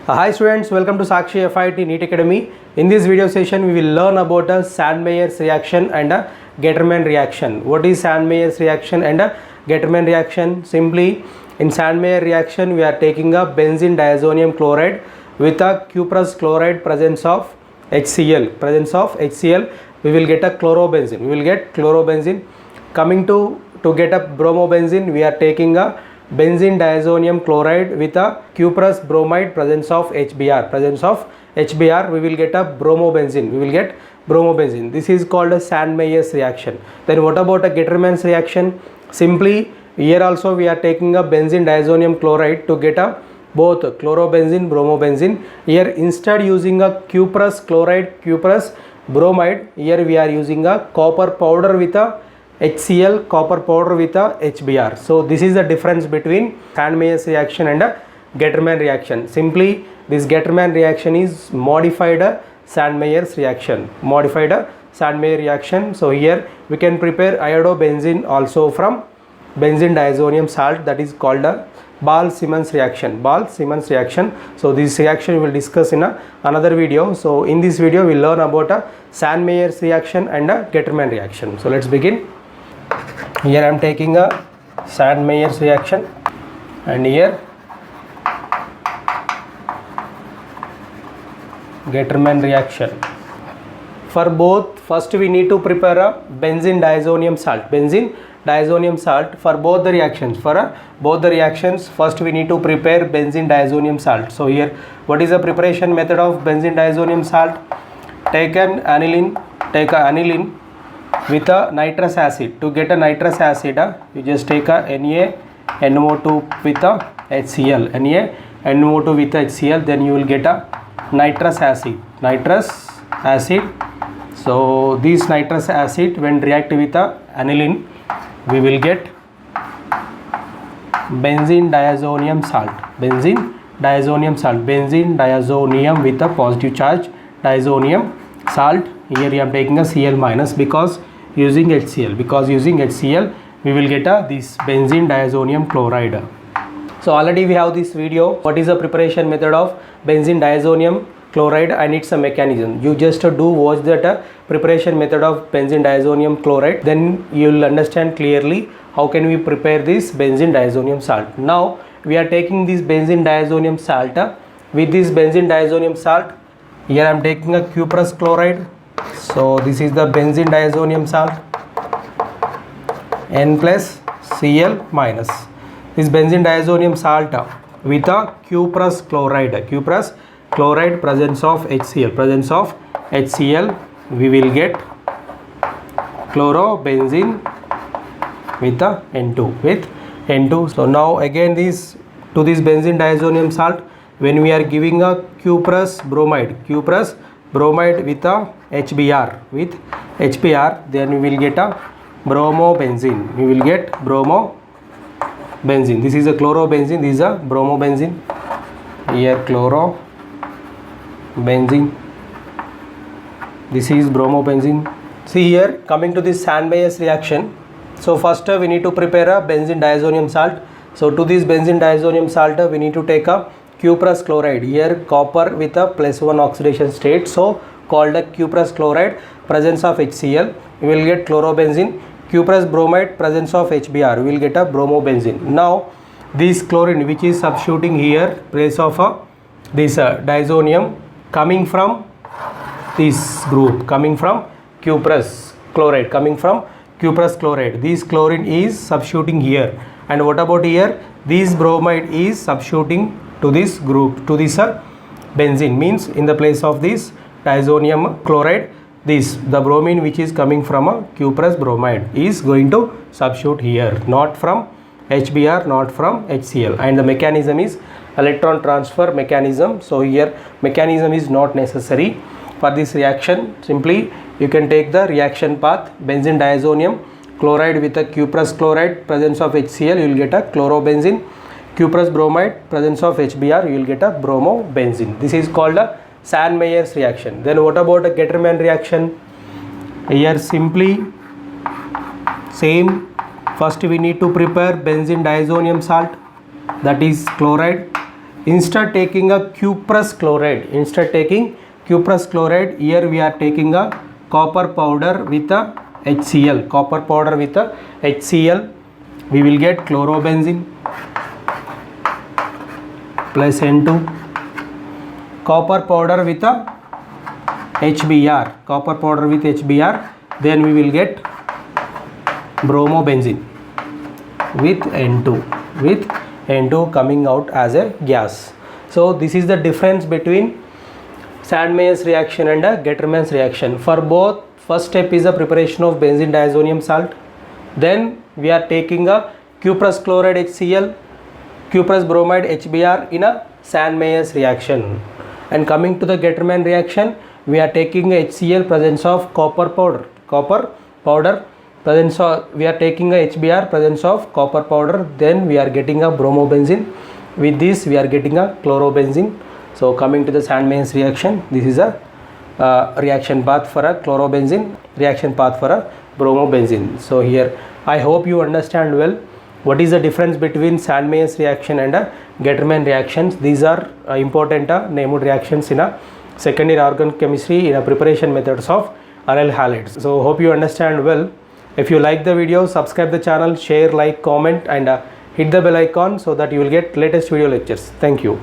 Hi students, welcome to Sakshi FIT NEET Academy. In this video session, we will learn about a Sandmeyer's reaction and a Getterman reaction. What is Sandmeyer's reaction and a Getterman reaction? Simply, in Sandmeyer reaction, we are taking a benzene diazonium chloride with a cuprous chloride presence of HCl. We will get a chlorobenzene. Coming to get a bromobenzene, we are taking a benzene diazonium chloride with a cuprous bromide presence of HBr. We will get a bromobenzene. This is called a Sandmeyer's reaction. Then what about a Getterman's reaction? Simply here also we are taking a benzene diazonium chloride to get a both chlorobenzene, bromobenzene. Here instead using a cuprous chloride, cuprous bromide, here we are using a copper powder with a HCl, copper powder with a HBr. So this is the difference between Sandmeyer's reaction and a Getterman reaction. Simply this Getterman reaction is modified Sandmeyer's reaction. So here we can prepare iodobenzene also from benzene diazonium salt, that is called a Ball-Simmons reaction. So this reaction we will discuss in another video. So in this video we will learn about a Sandmeyer's reaction and a Getterman reaction. So let's begin. Here I am taking a Sandmeyer's reaction and here Getterman reaction. For both, first we need to prepare a benzene diazonium salt for both the reactions. First we need to prepare benzene diazonium salt. So here, what is the preparation method of benzene diazonium salt? Take an aniline with a nitrous acid. To get a nitrous acid, you just take a NaNO2 with a HCl. NaNO2 with a HCl, then you will get a nitrous acid. So this nitrous acid when react with a aniline, we will get benzene diazonium with a positive charge, diazonium salt. Here I am taking a Cl minus because using HCl we will get this benzene diazonium chloride. So already we have this video. What is the preparation method of benzene diazonium chloride and its a mechanism? You just watch that preparation method of benzene diazonium chloride, then you will understand clearly how can we prepare this benzene diazonium salt. Now we are taking this benzene diazonium salt. With this benzene diazonium salt, here I am taking a cuprous chloride. So this is the benzene diazonium salt, N plus Cl minus. This benzene diazonium salt with a cuprous chloride presence of HCl, we will get chlorobenzene with a N2. So now again this benzene diazonium salt, when we are giving a cuprous bromide with a HBr, then we will get a bromobenzene. This is a chlorobenzene, this is a bromobenzene. Here chlorobenzene, this is bromobenzene. See here, coming to this Sandmeyer's reaction. So first we need to prepare a benzene diazonium salt. So to this benzene diazonium salt we need to take a cuprous chloride. Here copper with a +1 oxidation state, so called a cuprous chloride, presence of HCl, we will get chlorobenzene. Cuprous bromide, presence of HBr, we will get a bromobenzene. Now this chlorine which is substituting here place of this diazonium coming from this group, coming from cuprous chloride. This chlorine is substituting here, and what about here? This bromide is substituting to this group, to this benzene, means in the place of this diazonium chloride, the bromine which is coming from a cuprous bromide is going to substitute here, not from HBr, not from HCl. And the mechanism is electron transfer mechanism. So here mechanism is not necessary for this reaction. Simply you can take the reaction path, benzene diazonium chloride with a cuprous chloride, presence of HCl, you will get a chlorobenzene. Cuprous bromide, presence of HBr, you will get a bromobenzene. This is called a Sandmeyer's reaction. Then what about a Getterman reaction? Here simply same. First we need to prepare benzene diazonium salt, that is chloride. instead taking a cuprous chloride, here we are taking a copper powder with a HCl, we will get chlorobenzene plus N2, copper powder with a HBr, then we will get bromobenzene with N2 coming out as a gas. So this is the difference between Sandmeyer's reaction and a Gettermann's reaction. For both, first step is the preparation of benzene diazonium salt. Then we are taking a cuprous chloride HCl, cuprous bromide HBr in a Sandmeyer's reaction. And coming to the Gettermann reaction, we are taking a HCl presence of copper powder, we are taking a HBr presence of copper powder, then we are getting a bromobenzene. With this we are getting a chlorobenzene. So coming to the Sandmeyer's reaction, this is a reaction path for a chlorobenzene, reaction path for a bromobenzene. So here I hope you understand well what is the difference between Sandmeyer's reaction and a Gettermann reactions. These are important named reactions in a second year organic chemistry in a preparation methods of aryl halides. So hope you understand well. If you like the video, subscribe the channel, share, like, comment, and hit the bell icon so that you will get latest video lectures. Thank you.